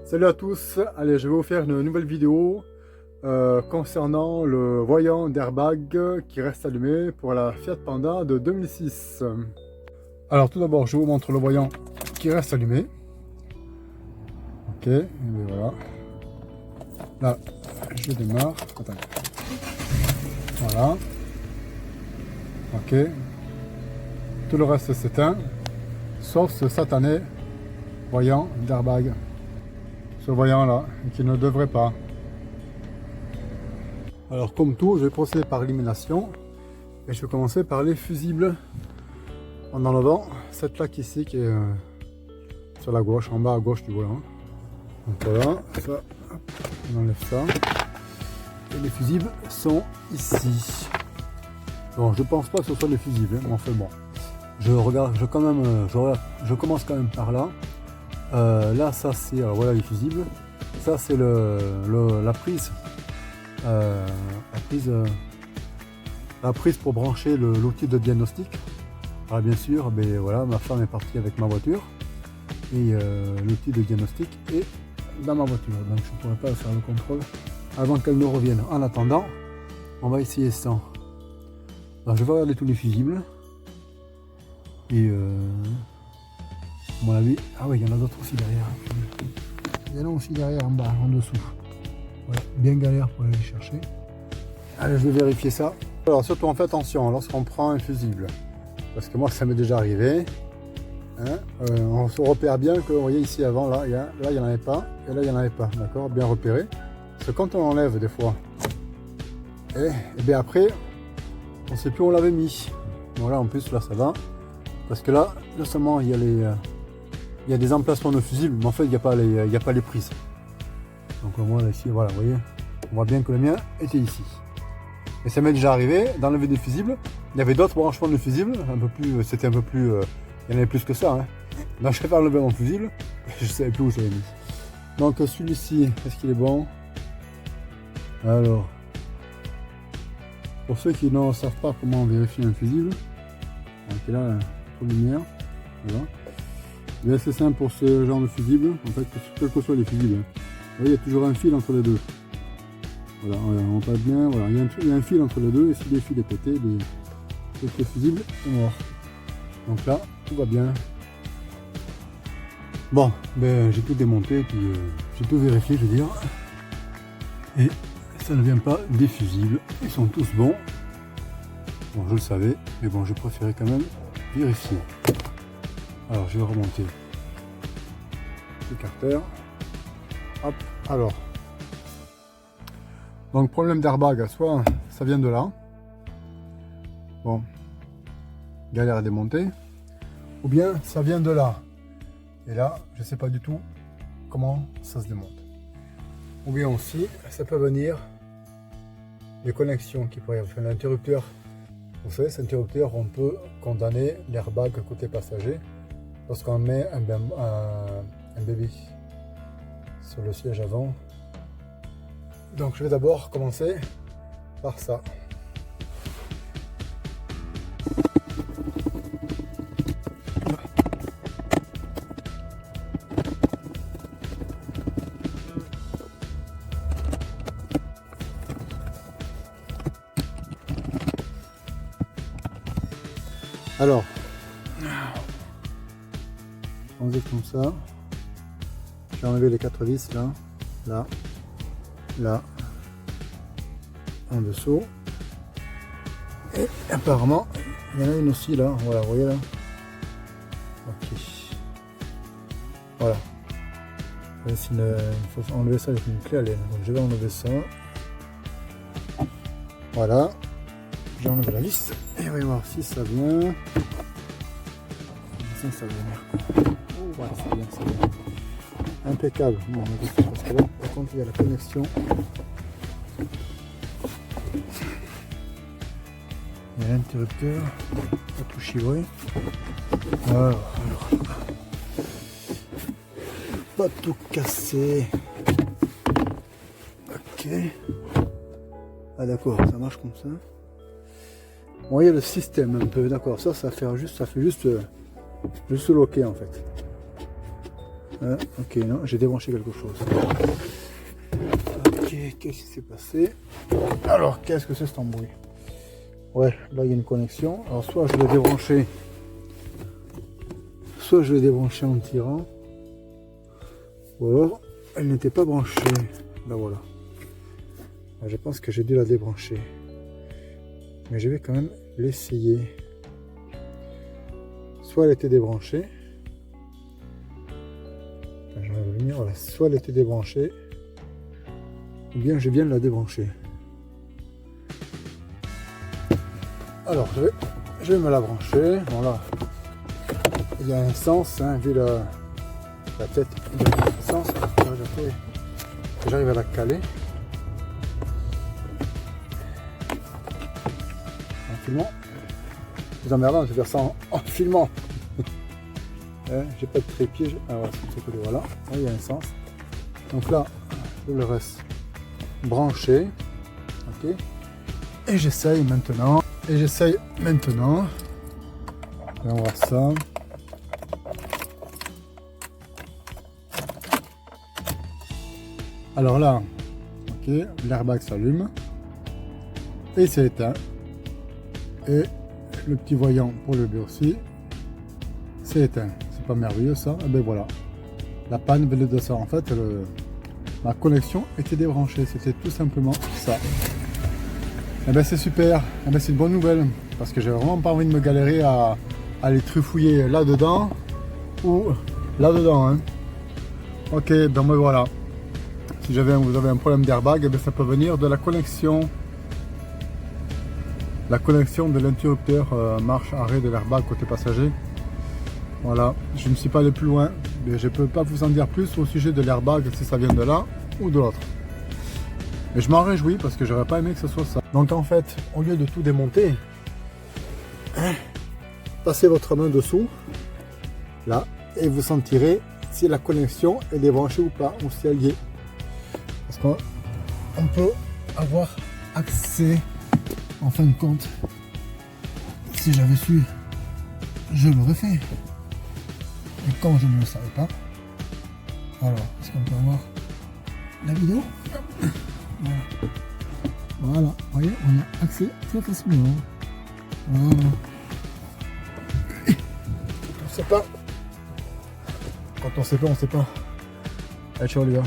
Salut à tous, allez je vais vous faire une nouvelle vidéo concernant le voyant d'airbag qui reste allumé pour la Fiat Panda de 2006. Alors tout d'abord je vous montre le voyant qui reste allumé. Ok, et bien voilà. Là je démarre. Attends. Voilà. Ok. Tout le reste s'éteint, sauf ce satané voyant d'airbag. Ce voyant là, qui ne devrait pas. Alors comme tout, je vais procéder par élimination et je vais commencer par les fusibles en enlevant cette plaque ici qui est sur la gauche, en bas à gauche du volant. Donc voilà, ça, hop, on enlève ça. Et les fusibles sont ici. Bon, je pense pas que ce soit les fusibles, mais enfin bon. Je commence quand même par là. Là, ça c'est, voilà les fusibles. Ça c'est la prise. La prise pour brancher l'outil de diagnostic. Alors bien sûr, ben, voilà, ma femme est partie avec ma voiture. Et l'outil de diagnostic est dans ma voiture. Donc je ne pourrais pas faire le contrôle avant qu'elle ne revienne. En attendant, on va essayer ça. Alors je vais regarder tous les fusibles. Et à mon avis, ah oui, il y en a d'autres aussi derrière. Il y en a aussi derrière en bas, en dessous. Voilà, bien galère pour aller les chercher. Allez, je vais vérifier ça. Alors surtout on fait attention lorsqu'on prend un fusible. Parce que moi ça m'est déjà arrivé. Hein, on se repère bien que, vous voyez ici avant, là il n'y en avait pas. Et là il n'y en avait pas, d'accord, bien repéré. Parce que quand on enlève des fois, et bien après, on ne sait plus où on l'avait mis. Voilà, en plus là ça va. Parce que là, non seulement il y a des emplacements de fusibles, mais en fait il n'y a pas les prises. Donc moi là ici, voilà, vous voyez, on voit bien que le mien était ici. Et ça m'est déjà arrivé d'enlever des fusibles. Il y avait d'autres branchements de fusibles, c'était un peu plus, il y en avait plus que ça. Hein. Donc je vais pas enlever mon fusible, et je ne savais plus où j'avais mis. Donc celui-ci, est-ce qu'il est bon? Alors, pour ceux qui ne savent pas comment vérifier un fusible, donc là, lumière, voilà. C'est simple pour ce genre de fusible, en fait, quels que soient les fusibles. Vous voyez, il y a toujours un fil entre les deux. Voilà, on passe bien, voilà, il y a un fil entre les deux, et si le fil est pété, le fusible est mort. Donc là, tout va bien. Bon, ben j'ai tout démonté, puis j'ai tout vérifié, je veux dire. Et ça ne vient pas des fusibles, ils sont tous bons. Bon, je le savais, mais bon, je préférais quand même vérifier. Alors, je vais remonter l'écarteur. Hop, alors. Donc, problème d'airbag, soit ça vient de là. Bon, galère à démonter. Ou bien ça vient de là. Et là, je ne sais pas du tout comment ça se démonte. Ou bien aussi, ça peut venir des connexions qui pourraient faire l'interrupteur. Vous savez, cet interrupteur, on peut condamner l'airbag côté passager lorsqu'on met un bébé sur le siège avant. Donc je vais d'abord commencer par ça. Alors, on fait comme ça. J'ai enlevé les 4 vis là, là, là, en dessous. Et apparemment, il y en a une aussi là, voilà, vous voyez là. Ok. Voilà. Il faut enlever ça avec une clé à laine. Donc je vais enlever ça. Voilà. J'ai enlevé la vis. Et on va voir si ça vient. Ça vient. Oh, voilà, ça vient, ça vient. Impeccable. Bon, parce que là, par contre, il y a la connexion. Il y a l'interrupteur. Pas tout chivré. Alors. Pas tout casser. Ok. Ah d'accord, ça marche comme ça. Vous voyez le système un peu, d'accord. Ça fait juste loquer en fait. Ok, non, j'ai débranché quelque chose. Ok, qu'est-ce qui s'est passé? Alors, qu'est-ce que c'est cet embrouille? Ouais, là il y a une connexion. Alors, soit je l'ai débranché en tirant, ou alors elle n'était pas branchée. Là voilà. Je pense que j'ai dû la débrancher. Mais je vais quand même l'essayer. Soit elle était débranchée. Je vais revenir. Voilà. Soit elle était débranchée. Ou bien je viens de la débrancher. Alors je vais me la brancher. Bon là, il y a un sens, hein, vu la tête, il y a un sens. J'arrive à la caler. En filmant. C'est emmerdant de faire ça en filmant. J'ai pas de trépied. Ah ouais, c'est que voilà. Là, il y a un sens. Donc là, je le reste branché. Ok. Et j'essaye maintenant. Et on voit ça. Alors là, ok, l'airbag s'allume. Et c'est éteint. Et le petit voyant pour le lever aussi, c'est éteint. C'est pas merveilleux ça? Et ben voilà. La panne venait de ça. En fait, ma connexion était débranchée. C'était tout simplement ça. Et ben c'est super. Et ben c'est une bonne nouvelle. Parce que j'ai vraiment pas envie de me galérer à aller trifouiller là-dedans ou là-dedans. Hein. Ok, ben voilà. Si vous avez un problème d'airbag, eh ça peut venir de la connexion. La connexion de l'interrupteur marche-arrêt de l'airbag côté passager. Voilà, je ne suis pas allé plus loin, mais je ne peux pas vous en dire plus au sujet de l'airbag, si ça vient de là ou de l'autre. Mais je m'en réjouis parce que j'aurais pas aimé que ce soit ça. Donc en fait, au lieu de tout démonter, passez votre main dessous, là, et vous sentirez si la connexion est débranchée ou pas, ou si elle y est. Parce qu'on peut avoir accès, en fin de compte, si j'avais su, je l'aurais fait. Et quand je ne le savais pas, alors, est-ce qu'on peut avoir la vidéo? Voilà, vous voyez, on a accès très facilement. Voilà. On sait pas. Quand on sait pas, on sait pas. Allez, ciao les gars.